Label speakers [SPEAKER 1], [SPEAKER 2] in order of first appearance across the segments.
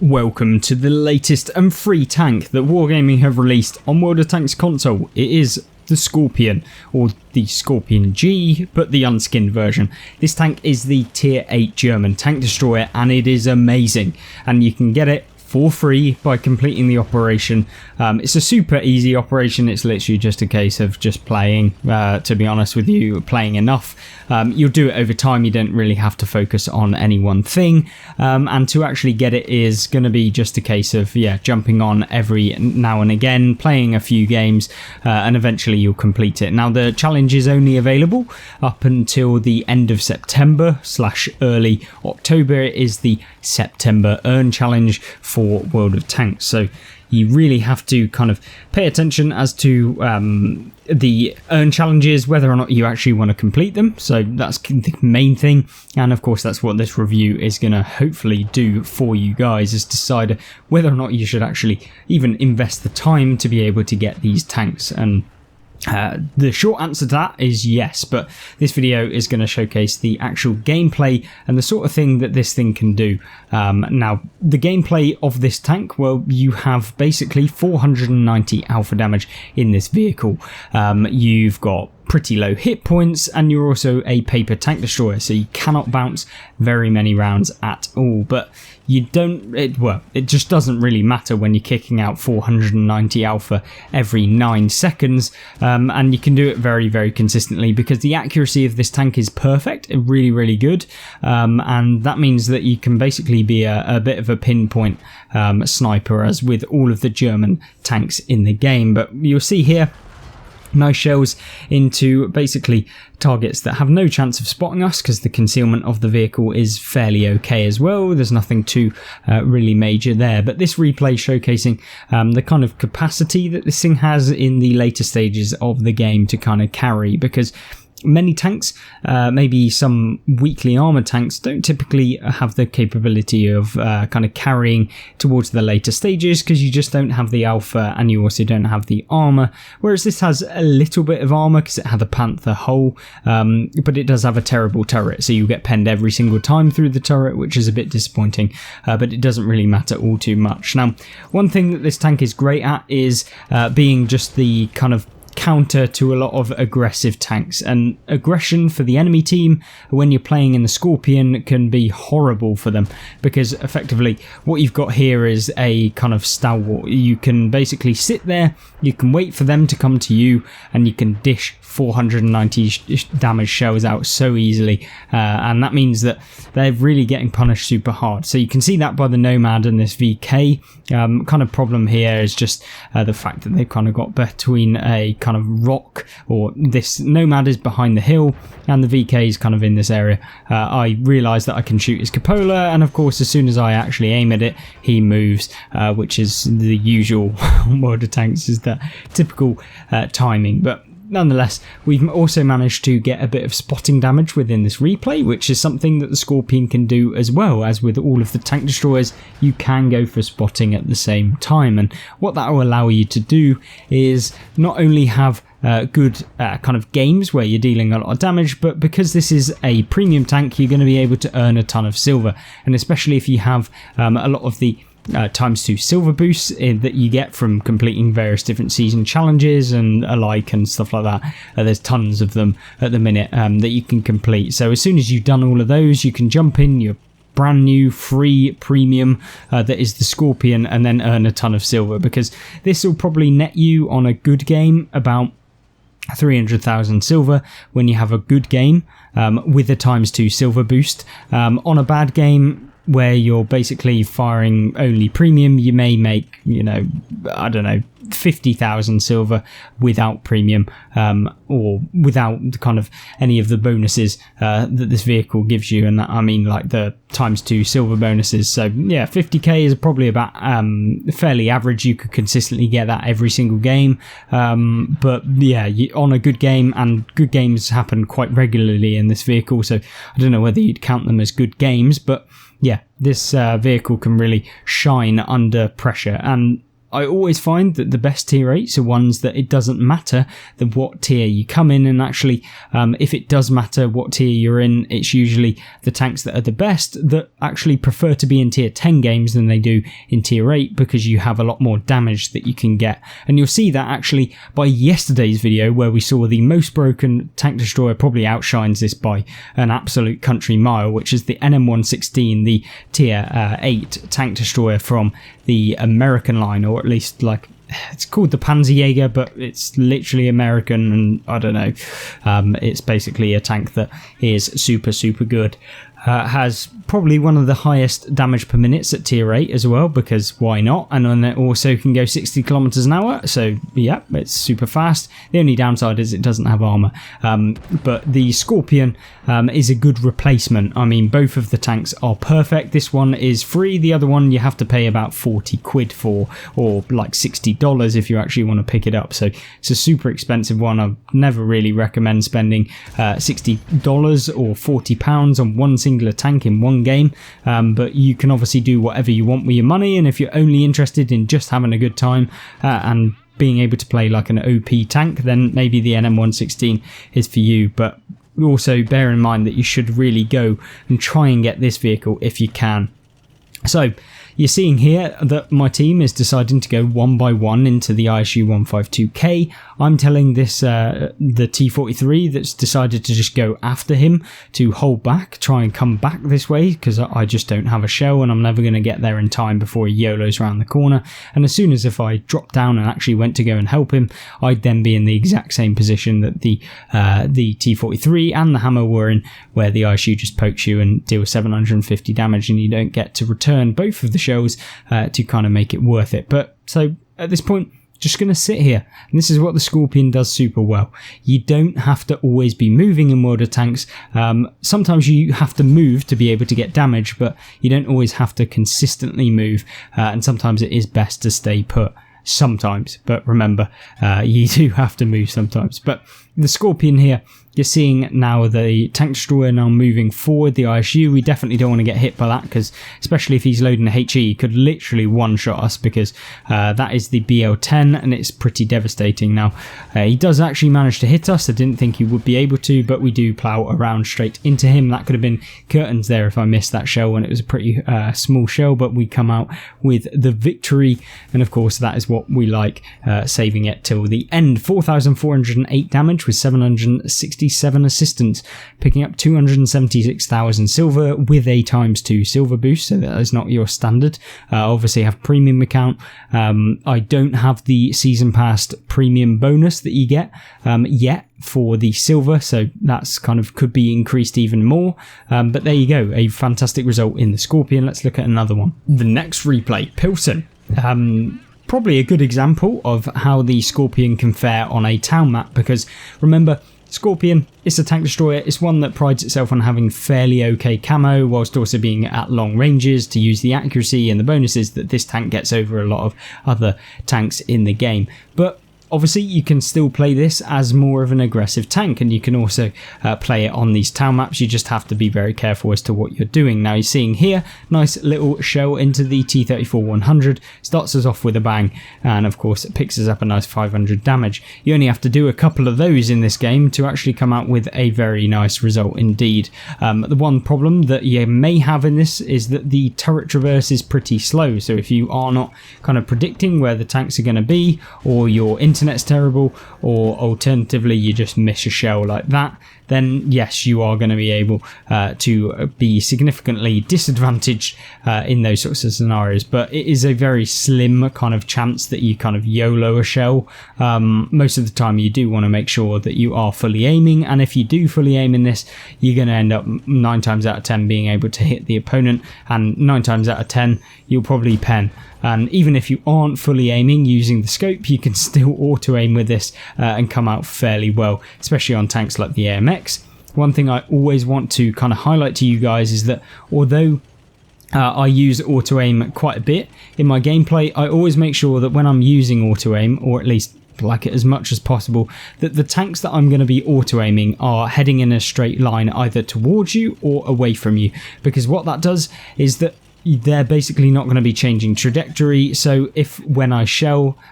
[SPEAKER 1] Welcome to the latest and free tank that Wargaming have released on World of Tanks console. It is the Scorpion, or the Scorpion G, but the unskinned version. This tank is the tier 8 German tank destroyer and it is amazing, and you can get it for free by completing the operation. It's a super easy operation. It's literally just a case of just playing, to be honest with you, playing enough. You'll do it over time. You don't really have to focus on any one thing, and to actually get it is going to be just a case of jumping on every now and again, playing a few games, and eventually you'll complete it. Now the challenge is only available up until the end of September / early October. It is the September Earn Challenge for World of Tanks, so you really have to kind of pay attention as to the earn challenges, whether or not you actually want to complete them. So that's the main thing, and of course that's what this review is going to hopefully do for you guys, is decide whether or not you should actually even invest the time to be able to get these tanks. And the short answer to that is yes, but this video is going to showcase the actual gameplay and the sort of thing that this thing can do. Now, the gameplay of this tank, well, you have basically 490 alpha damage in this vehicle. You've got pretty low hit points, and you're also a paper tank destroyer, so you cannot bounce very many rounds at all. But you don't, it just doesn't really matter when you're kicking out 490 alpha every 9 seconds, and you can do it very, very consistently because the accuracy of this tank is perfect, really, really good, and that means that you can basically be a bit of a pinpoint sniper, as with all of the German tanks in the game. But you'll see here, nice shells into basically targets that have no chance of spotting us because the concealment of the vehicle is fairly okay as well. There's nothing too really major there, but this replay showcasing the kind of capacity that this thing has in the later stages of the game to kind of carry, because many tanks, maybe some weakly armoured tanks, don't typically have the capability of kind of carrying towards the later stages because you just don't have the alpha and you also don't have the armour, whereas this has a little bit of armour because it had the Panther hull, but it does have a terrible turret, so you get penned every single time through the turret, which is a bit disappointing, but it doesn't really matter all too much. Now, one thing that this tank is great at is being just the kind of counter to a lot of aggressive tanks, and aggression for the enemy team when you're playing in the Scorpion can be horrible for them, because effectively what you've got here is a kind of stalwart. You can basically sit there, you can wait for them to come to you, and you can dish 490 damage shells out so easily, and that means that they're really getting punished super hard. So you can see that by the Nomad and this VK. Kind of problem here is just the fact that they've kind of got between a kind of rock, or this Nomad is behind the hill and the VK is kind of in this area. I realise that I can shoot his cupola, and of course as soon as I actually aim at it, he moves, which is the usual World of Tanks, is that typical timing. But nonetheless, we've also managed to get a bit of spotting damage within this replay, which is something that the Scorpion can do as well. As with all of the tank destroyers, you can go for spotting at the same time, and what that will allow you to do is not only have good kind of games where you're dealing a lot of damage, but because this is a premium tank, you're going to be able to earn a ton of silver, and especially if you have a lot of the ×2 silver boosts that you get from completing various different season challenges and alike and stuff like that. There's tons of them at the minute that you can complete. So as soon as you've done all of those, you can jump in your brand new free premium that is the Scorpion, and then earn a ton of silver, because this will probably net you on a good game about 300,000 silver when you have a good game with a ×2 silver boost. On a bad game where you're basically firing only premium, you may make, I don't know, 50,000 silver without premium, or without kind of any of the bonuses that this vehicle gives you, and that, I mean like the ×2 silver bonuses. So yeah, 50k is probably about fairly average. You could consistently get that every single game, but yeah, on a good game, and good games happen quite regularly in this vehicle, so I don't know whether you'd count them as good games, but yeah, this vehicle can really shine under pressure. And I always find that the best tier 8s are ones that it doesn't matter what tier you come in, and actually if it does matter what tier you're in, it's usually the tanks that are the best that actually prefer to be in tier 10 games than they do in tier 8, because you have a lot more damage that you can get. And you'll see that actually by yesterday's video, where we saw the most broken tank destroyer probably outshines this by an absolute country mile, which is the NM116, the tier 8 tank destroyer from the American line, or at least like it's called the Panzerjäger, but it's literally American, and I don't know. It's basically a tank that is super good. Has probably one of the highest damage per minute at tier 8 as well, because why not? And then it also can go 60 kilometers an hour, so yeah, it's super fast. The only downside is it doesn't have armor, but the Scorpion is a good replacement. I mean, both of the tanks are perfect. This one is free, the other one you have to pay about 40 quid for, or like $60 if you actually want to pick it up. So it's a super expensive one. I never really recommend spending $60 or £40 on one singular tank in one game, but you can obviously do whatever you want with your money, and if you're only interested in just having a good time and being able to play like an OP tank, then maybe the NM116 is for you. But also bear in mind that you should really go and try and get this vehicle if you can. So you're seeing here that my team is deciding to go one by one into the ISU 152K. I'm telling this the T43 that's decided to just go after him to hold back, try and come back this way, because I just don't have a shell and I'm never going to get there in time before he YOLOs around the corner. And as soon as if I dropped down and actually went to go and help him, I'd then be in the exact same position that the T43 and the Hammer were in, where the ISU just pokes you and deals 750 damage, and you don't get to return both of the shells to kind of make it worth it. But so at this point, just going to sit here, and this is what the Scorpion does super well. You don't have to always be moving in World of Tanks. Sometimes you have to move to be able to get damage, but you don't always have to consistently move, and sometimes it is best to stay put. Sometimes, but remember, you do have to move sometimes. But the Scorpion here, you're seeing now the tank destroyer now moving forward, the ISU. We definitely don't want to get hit by that, because especially if he's loading a HE, he could literally one-shot us, because that is the BL-10 and it's pretty devastating. Now, he does actually manage to hit us. I didn't think he would be able to, but we do plow around straight into him. That could have been curtains there if I missed that shell, when it was a pretty small shell, but we come out with the victory, and of course that is what we like, saving it till the end. 4,408 damage with 767 assistance, picking up 276,000 silver with a ×2 silver boost, so that is not your standard. Obviously have premium account. I don't have the season pass premium bonus that you get yet for the silver, so that's kind of could be increased even more, but there you go, a fantastic result in the Scorpion. Let's look at another one. The next replay, Pilsen. Probably a good example of how the Scorpion can fare on a town map, because remember, Scorpion, it's a tank destroyer. It's one that prides itself on having fairly okay camo, whilst also being at long ranges to use the accuracy and the bonuses that this tank gets over a lot of other tanks in the game. But obviously you can still play this as more of an aggressive tank, and you can also play it on these town maps. You just have to be very careful as to what you're doing. Now you're seeing here, nice little shell into the T-34-100, starts us off with a bang, and of course it picks us up a nice 500 damage. You only have to do a couple of those in this game to actually come out with a very nice result indeed. The one problem that you may have in this is that the turret traverse is pretty slow, so if you are not kind of predicting where the tanks are going to be, or your internet's terrible, or alternatively you just miss a shell like that, then yes, you are going to be able to be significantly disadvantaged in those sorts of scenarios. But it is a very slim kind of chance that you kind of YOLO a shell. Most of the time you do want to make sure that you are fully aiming, and if you do fully aim in this, you're going to end up 9 times out of 10 being able to hit the opponent, and 9 times out of 10 you'll probably pen. And even if you aren't fully aiming using the scope, you can still auto aim with this and come out fairly well, especially on tanks like the AMX. One thing I always want to kind of highlight to you guys is that although I use auto aim quite a bit in my gameplay, I always make sure that when I'm using auto aim, or at least like it as much as possible, that the tanks that I'm going to be auto aiming are heading in a straight line either towards you or away from you, because what that does is that they're basically not going to be changing trajectory. So if when I fire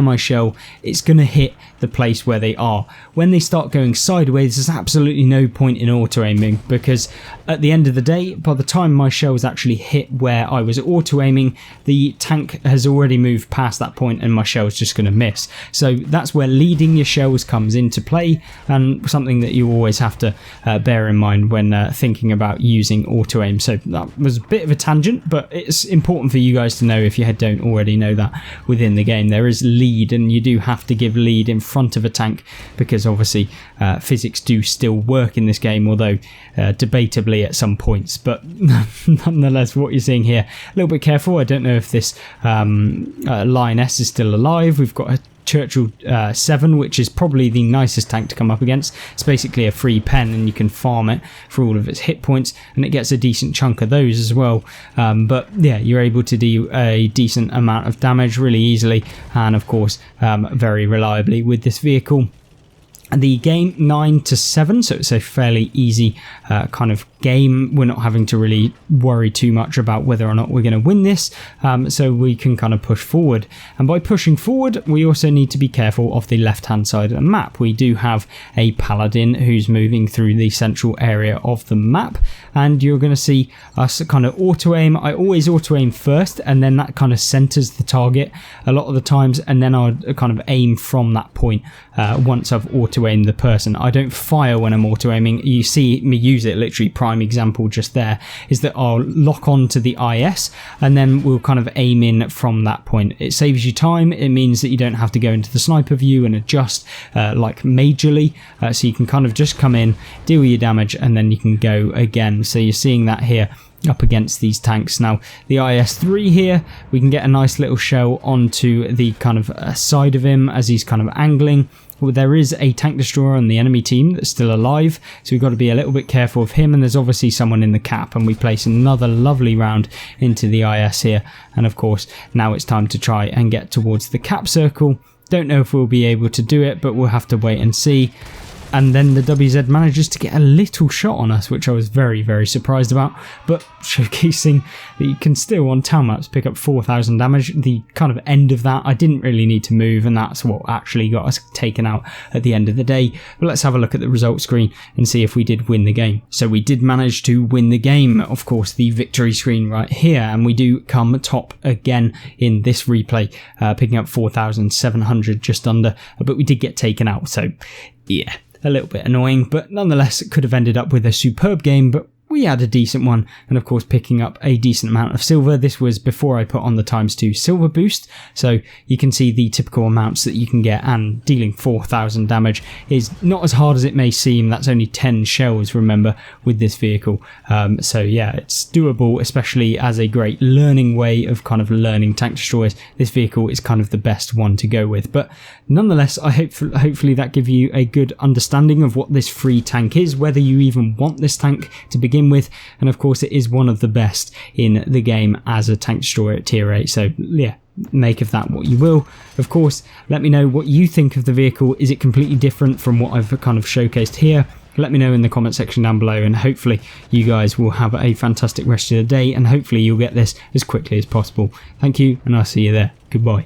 [SPEAKER 1] my shell, it's going to hit the place where they are. When they start going sideways, there's absolutely no point in auto-aiming, because at the end of the day, by the time my shells actually hit where I was auto-aiming, the tank has already moved past that point and my shell's just going to miss. So that's where leading your shells comes into play, and something that you always have to bear in mind when thinking about using auto-aim. So that was a bit of a tangent, but it's important for you guys to know, if you don't already know that, within the game there is lead, and you do have to give lead in front of a tank, because obviously physics do still work in this game, although debatably at some points. But nonetheless, what you're seeing here, a little bit careful. I don't know if this Lioness is still alive. We've got a Churchill 7, which is probably the nicest tank to come up against. It's basically a free pen, and you can farm it for all of its hit points, and it gets a decent chunk of those as well. But yeah, you're able to do a decent amount of damage really easily, and of course very reliably with this vehicle. The game 9 to 7, so it's a fairly easy kind of game. We're not having to really worry too much about whether or not we're going to win this, so we can kind of push forward. And by pushing forward, we also need to be careful of the left hand side of the map. We do have a paladin who's moving through the central area of the map, and you're going to see us kind of auto aim. I always auto aim first, and then that kind of centers the target a lot of the times, and then I'll kind of aim from that point once I've auto aimed the person. I don't fire when I'm auto aiming. You see me use it literally. Prime example just there is that I'll lock on to the IS, and then we'll kind of aim in from that point. It saves you time. It means that you don't have to go into the sniper view and adjust like majorly, so you can kind of just come in, deal your damage, and then you can go again. So you're seeing that here up against these tanks. Now the IS-3 here, we can get a nice little shell onto the kind of side of him as he's kind of angling. Well, there is a tank destroyer on the enemy team that's still alive, so we've got to be a little bit careful of him, and there's obviously someone in the cap, and we place another lovely round into the IS here. And of course now it's time to try and get towards the cap circle. Don't know if we'll be able to do it, but we'll have to wait and see. And then the WZ manages to get a little shot on us, which I was very, very surprised about, but showcasing that you can still on town maps pick up 4,000 damage. The kind of end of that, I didn't really need to move, and that's what actually got us taken out at the end of the day. But let's have a look at the results screen and see if we did win the game. So we did manage to win the game, of course, the victory screen right here, and we do come top again in this replay, picking up 4,700 just under, but we did get taken out, so yeah. A little bit annoying, but nonetheless it could have ended up with a superb game, but we had a decent one, and of course picking up a decent amount of silver. This was before I put on the ×2 silver boost, so you can see the typical amounts that you can get, and dealing 4,000 damage is not as hard as it may seem. That's only 10 shells, remember, with this vehicle. So yeah, it's doable, especially as a great learning way of kind of learning tank destroyers. This vehicle is kind of the best one to go with, but nonetheless, I hopefully that gives you a good understanding of what this free tank is, whether you even want this tank to begin with, and of course it is one of the best in the game as a tank destroyer at tier 8, so yeah, make of that what you will. Of course, let me know what you think of the vehicle. Is it completely different from what I've kind of showcased here? Let me know in the comment section down below, and hopefully you guys will have a fantastic rest of the day, and hopefully you'll get this as quickly as possible. Thank you, and I'll see you there. Goodbye.